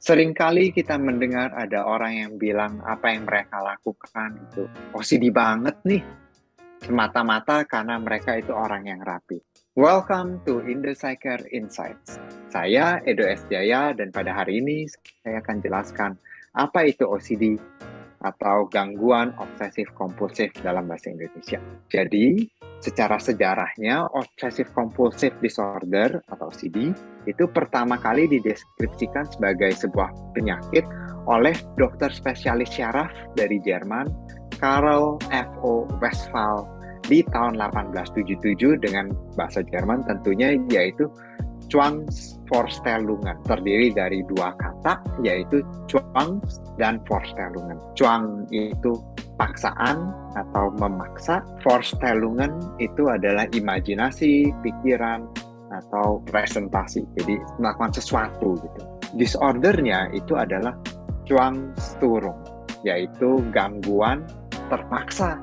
Seringkali kita mendengar ada orang yang bilang apa yang mereka lakukan itu OCD banget nih, semata-mata karena mereka itu orang yang rapi. Welcome to Indosiker Insights. Saya Edo S. Jaya dan pada hari ini saya akan jelaskan apa itu OCD atau gangguan obsesif kompulsif dalam bahasa Indonesia. Jadi, secara sejarahnya obsesif kompulsif disorder atau OCD itu pertama kali dideskripsikan sebagai sebuah penyakit oleh dokter spesialis syaraf dari Jerman, Karl F.O. Westphal di tahun 1877 dengan bahasa Jerman tentunya yaitu Zwangsvorstellungen, terdiri dari dua kata yaitu Zwangs dan Vorstellungen. Zwang itu paksaan atau memaksa, Vorstellungen itu adalah imajinasi, pikiran, atau presentasi. Jadi melakukan sesuatu gitu. Disordernya itu adalah Zwangsstörung, yaitu gangguan terpaksa.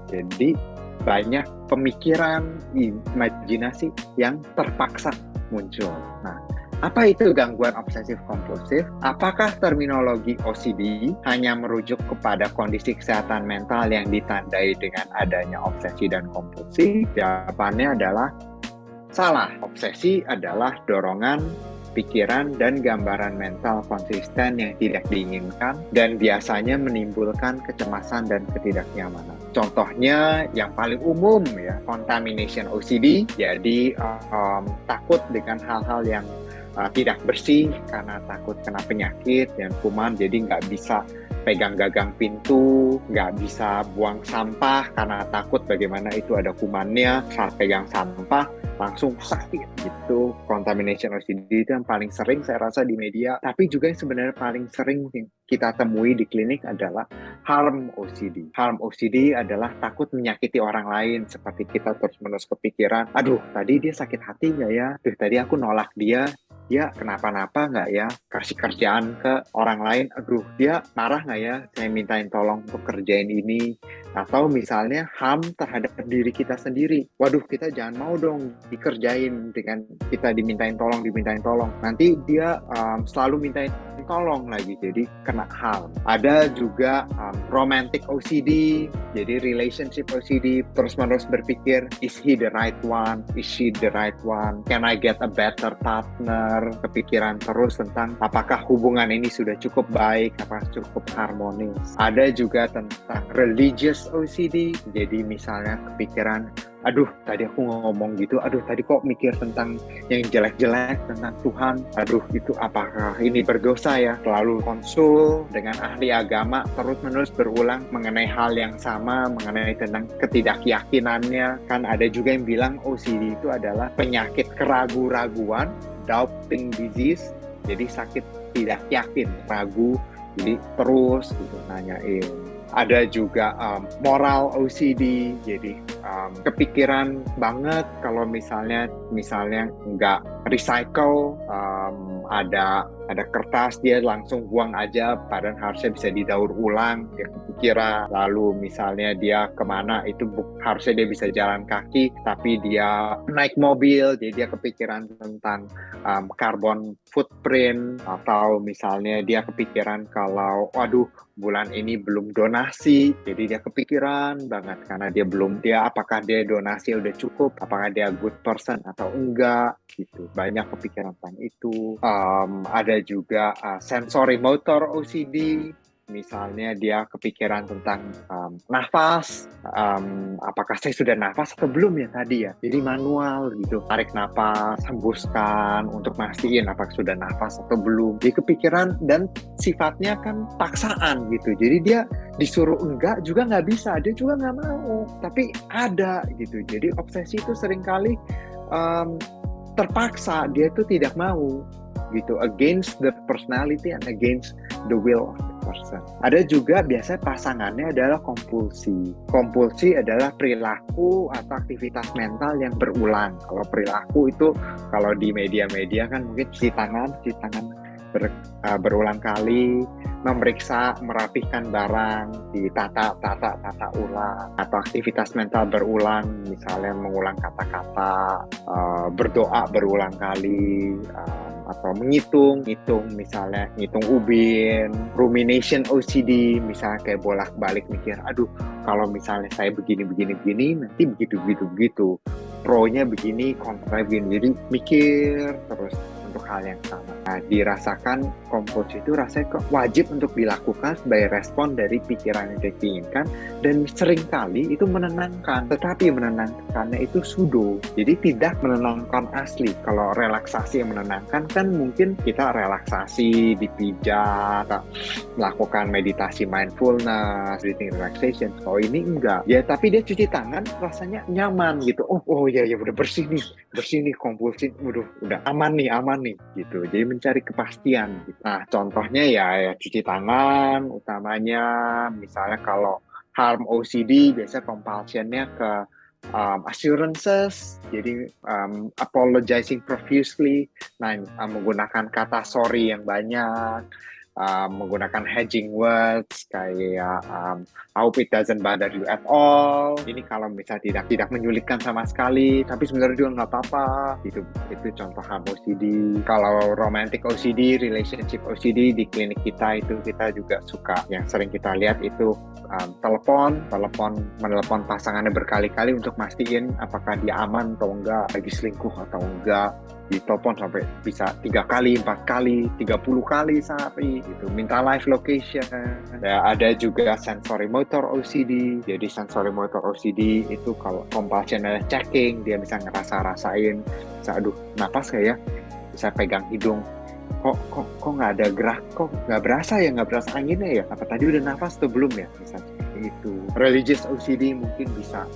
Jadi banyak pemikiran, imajinasi yang terpaksa muncul. Nah, apa itu gangguan obsesif kompulsif? Apakah terminologi OCD hanya merujuk kepada kondisi kesehatan mental yang ditandai dengan adanya obsesi dan kompulsi? Jawabannya adalah salah. Obsesi adalah dorongan, pikiran, dan gambaran mental konsisten yang tidak diinginkan dan biasanya menimbulkan kecemasan dan ketidaknyamanan. Contohnya yang paling umum ya, contamination OCD, jadi takut dengan hal-hal yang tidak bersih karena takut kena penyakit dan kuman, jadi nggak bisa pegang gagang pintu, nggak bisa buang sampah karena takut bagaimana itu ada kumannya, saat pegang sampah langsung sakit gitu. Contamination OCD itu yang paling sering saya rasa di media, tapi juga yang sebenarnya paling sering kita temui di klinik adalah harm OCD. Harm OCD adalah takut menyakiti orang lain, seperti kita terus-menerus kepikiran, aduh tadi dia sakit hati nggak ya? Aduh tadi aku nolak dia kenapa-napa nggak ya? Kasih kerjaan ke orang lain, aduh dia marah nggak ya? Saya mintain tolong untuk kerjain ini. Atau misalnya HAM terhadap diri kita sendiri. Waduh, kita jangan mau dong dikerjain dengan kita dimintain tolong. Nanti dia selalu mintain tolong lagi, jadi kena HAM. Ada juga romantic OCD, jadi relationship OCD, terus-menerus berpikir, is he the right one? Is she the right one? Can I get a better partner? Kepikiran terus tentang apakah hubungan ini sudah cukup baik, apakah cukup harmonis. Ada juga tentang religious OCD, jadi misalnya kepikiran, aduh tadi aku ngomong gitu, aduh tadi kok mikir tentang yang jelek-jelek tentang Tuhan, aduh itu apakah ini berdosa ya? Selalu konsul dengan ahli agama terus-menerus berulang mengenai hal yang sama, mengenai tentang ketidakyakinannya. Kan ada juga yang bilang OCD itu adalah penyakit keraguan-raguan, doubting disease, jadi sakit tidak yakin, ragu, jadi terus gitu nanyain. Ada juga moral OCD, jadi kepikiran banget kalau misalnya nggak recycle, ada kertas dia langsung buang aja, padahal harusnya bisa didaur ulang, dia kepikiran. Lalu misalnya dia kemana itu harusnya dia bisa jalan kaki, tapi dia naik mobil, jadi dia kepikiran tentang carbon footprint. Atau misalnya dia kepikiran kalau waduh bulan ini belum donasi, jadi dia kepikiran banget karena apakah dia donasi udah cukup, apakah dia good person atau enggak gitu. Banyak kepikiran tentang itu. Ada juga sensory motor OCD, misalnya dia kepikiran tentang nafas, apakah saya sudah nafas atau belum ya tadi ya, jadi manual gitu, tarik nafas, hembuskan untuk mastiin apakah sudah nafas atau belum. Dia kepikiran dan sifatnya kan paksaan gitu, jadi dia disuruh enggak juga nggak bisa, dia juga nggak mau, tapi ada gitu. Jadi obsesi itu seringkali terpaksa, dia itu tidak mau gitu, against the personality and against the will of the person. Ada juga biasanya pasangannya adalah kompulsi. Kompulsi adalah perilaku atau aktivitas mental yang berulang. Kalau perilaku itu kalau di media-media kan mungkin cuci tangan berulang kali, memeriksa, merapihkan barang, ditata ulang, atau aktivitas mental berulang, misalnya mengulang kata-kata, berdoa berulang kali, atau ngitung misalnya ngitung ubin, rumination OCD, misalnya kayak bolak-balik mikir, aduh kalau misalnya saya begini nanti begitu. Pro-nya begini, kontra begini, jadi mikir terus untuk hal yang sama. Nah, dirasakan compulsion itu rasanya wajib untuk dilakukan sebagai respon dari pikiran yang diinginkan, dan seringkali itu menenangkan, tetapi menenangkannya itu pseudo, jadi tidak menenangkan asli. Kalau relaksasi yang menenangkan kan mungkin kita relaksasi, dipijat, melakukan meditasi mindfulness, breathing relaxation. Oh ini enggak, ya tapi dia cuci tangan rasanya nyaman gitu. Oh ya udah bersih nih compulsion, udah aman nih gitu. Jadi mencari kepastian. Nah, contohnya ya cuci tangan utamanya. Misalnya kalau harm OCD, biasanya compulsion-nya ke assurances, jadi apologizing profusely. Nah, menggunakan kata sorry yang banyak, menggunakan hedging words kayak I hope it doesn't bother you at all. Ini kalau misalnya tidak menyulitkan sama sekali, tapi sebenarnya juga nggak apa-apa. Itu contoh harm OCD. Kalau romantic OCD, relationship OCD di klinik kita itu kita juga suka. Yang sering kita lihat itu menelepon pasangannya berkali-kali untuk mastiin apakah dia aman atau enggak, lagi selingkuh atau enggak. Ditelepon sampai bisa 3 kali, 4 kali, 30 kali sehari gitu. Minta live location. Ada juga sensory motor OCD. Jadi sensory motor OCD itu kalau compulsion ada checking, dia bisa ngerasain, bisa aduh napas kayak bisa pegang hidung. Kok nggak ada gerak, kok nggak berasa anginnya ya, apa tadi udah nafas atau belum ya, misalnya itu. Religious OCD mungkin bisa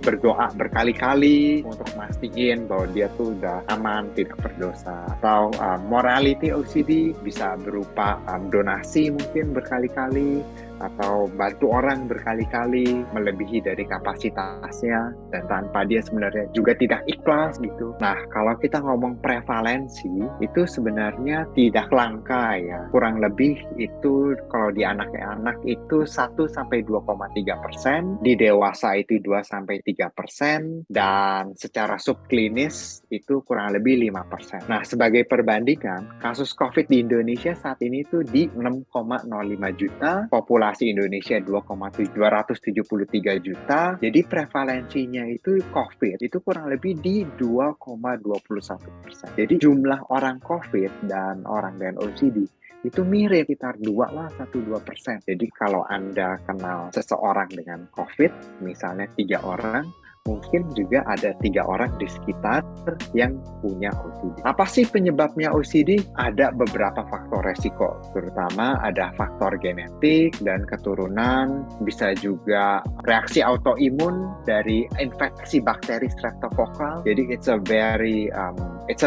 berdoa berkali-kali untuk mastiin bahwa dia tuh udah aman, tidak berdosa. Atau morality OCD bisa berupa donasi mungkin berkali-kali, atau bantu orang berkali-kali melebihi dari kapasitasnya dan tanpa dia sebenarnya juga tidak ikhlas gitu. Nah, kalau kita ngomong prevalensi itu sebenarnya tidak langka ya. Kurang lebih itu kalau di anak-anak itu 1-2,3%, di dewasa itu 2-3%, dan secara subklinis itu kurang lebih 5%. Nah, sebagai perbandingan, kasus COVID di Indonesia saat ini itu di 6,05 juta, populasi Indonesia 2,273 juta. Jadi prevalensinya itu COVID itu kurang lebih di 2,21%. Jadi jumlah orang COVID dan orang dengan OCD itu mirip, sekitar 1-2%. Jadi kalau Anda kenal seseorang dengan COVID, misalnya 3 orang, mungkin juga ada 3 orang di sekitar yang punya OCD. Apa sih penyebabnya OCD? Ada beberapa faktor resiko, terutama ada faktor genetik dan keturunan, bisa juga reaksi autoimun dari infeksi bakteri streptococcus. Jadi it's a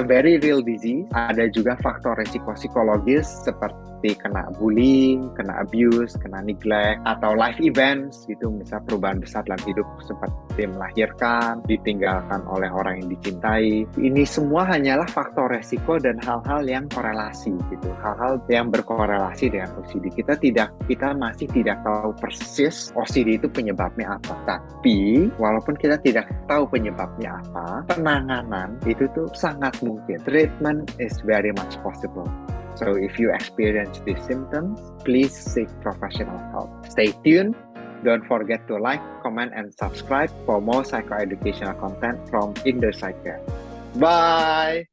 very real disease. Ada juga faktor resiko psikologis seperti kena bullying, kena abuse, kena neglect, atau life events gitu, misal perubahan besar dalam hidup seperti melahirkan, ditinggalkan oleh orang yang dicintai. Ini semua hanyalah faktor resiko dan hal-hal yang korelasi gitu, hal-hal yang berkorelasi dengan OCD. Kita masih tidak tahu persis OCD itu penyebabnya apa. Tapi walaupun kita tidak tahu penyebabnya apa, penanganan itu tuh sangat mungkin. Treatment is very much possible. So if you experience these symptoms, please seek professional help. Stay tuned. Don't forget to like, comment, and subscribe for more psychoeducational content from Indo Psycare. Bye!